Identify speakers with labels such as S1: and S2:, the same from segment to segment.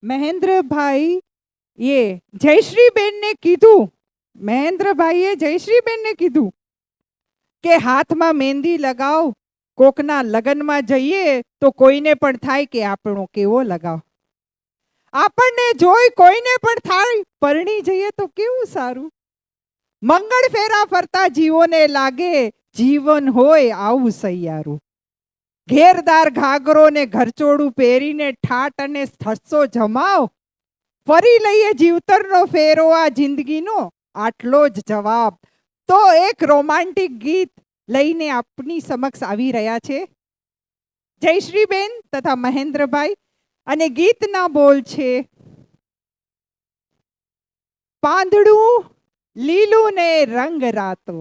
S1: મહેન્દ્રભાઈ એ જયશ્રીબેનને કીધું, મહેન્દ્રભાઈએ જયશ્રીબેનને કીધું કે હાથમાં મહેંદી લગાવ, કોકના લગ્નમાં જઈએ તો કોઈને પણ થાય કે આપણો કેવો લગાવ, આપણને જોઈ કોઈને પણ થાય પરણી જઈએ તો કેવું સારું, મંગળ ફેરા ફરતા જીવોને લાગે જીવન હોય આવું સૈયારું, ઘેરદાર ઘાઘરો ને ઘરચોળું પહેરીને ઠાટ અને હસ્સો જમાવ, ફરી લઈએ જીવતરનો ફેરો આ જિંદગીનો આટલો જ જવાબ. તો એક રોમાન્ટિક ગીત લઈને આપની સમક્ષ આવી રહ્યા છે જયશ્રીબેન તથા મહેન્દ્રભાઈ, અને ગીતના બોલ છે, પાંદડું લીલું ને રંગ રાતો.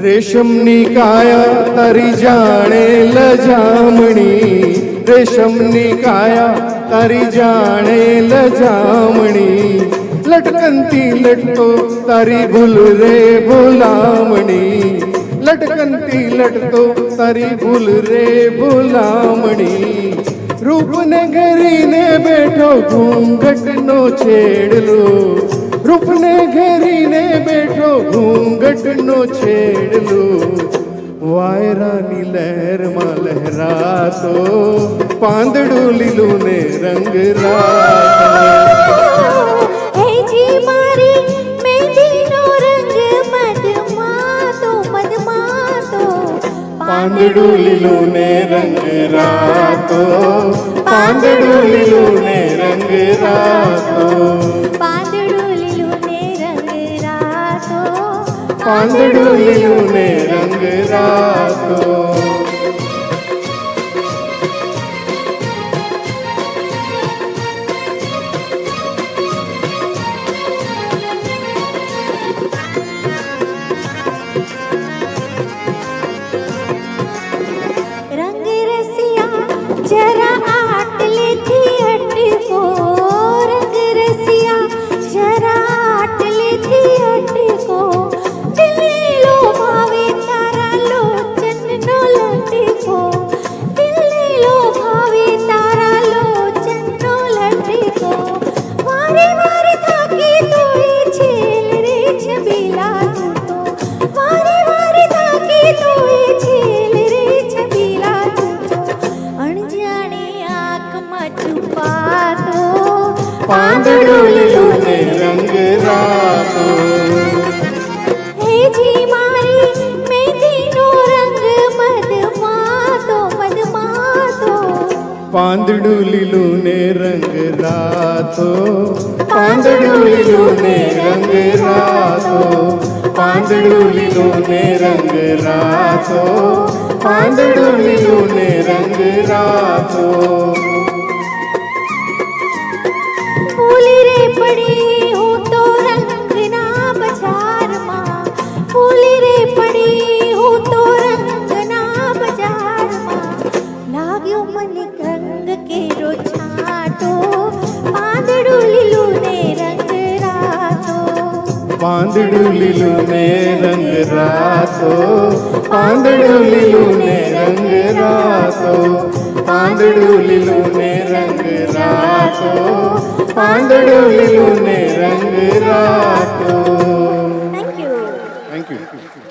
S2: રેશમની કાયા તારી જાણે લજામણી, રેશમની કાયા તારી જાણે લજામણી, લટકનતી લટકો તારી ભૂલ રે ભૂલામણી, લટકનતી લટકો તારી ભૂલ રે ભૂલામણી, રૂપને ઘેરીને બેઠો ઘૂંઘટનો છેડલો, રૂપને ઘેરીને બેઠો ઘૂંઘટનો છેડલો, વાયરાની લહેરમાં લહેરાતો પાંદડું લીલું ને રંગ રાતો. પાંદડું લીલું ને રંગ રાતો, પાંદડું લીલું ને રંગ રાતો, પાંદડું લીલું ને રંગ રાતો. પાંદડું લીલું ને રંગ રાતો,
S3: હેજી મારી મેંદીનો રંગ મધમાતો મધમાતો,
S2: પાંદડું લીલું ને રંગ રાતો, પાંદડું લીલું ને રંગ રાતો, પાંદડું લીલું ને રંગ રાતો, પાંદડું લીલું ને રંગ રાતો.
S3: ફૂલી
S2: પાંદડું લીલું ને રંગ રાતો, પાંદડું લીલું ને રંગ રાતો, પાંદડું લીલું ને રંગ રાતો, પાંદડું લીલું ને રંગ રાતો.
S3: Thank you.
S2: Thank you.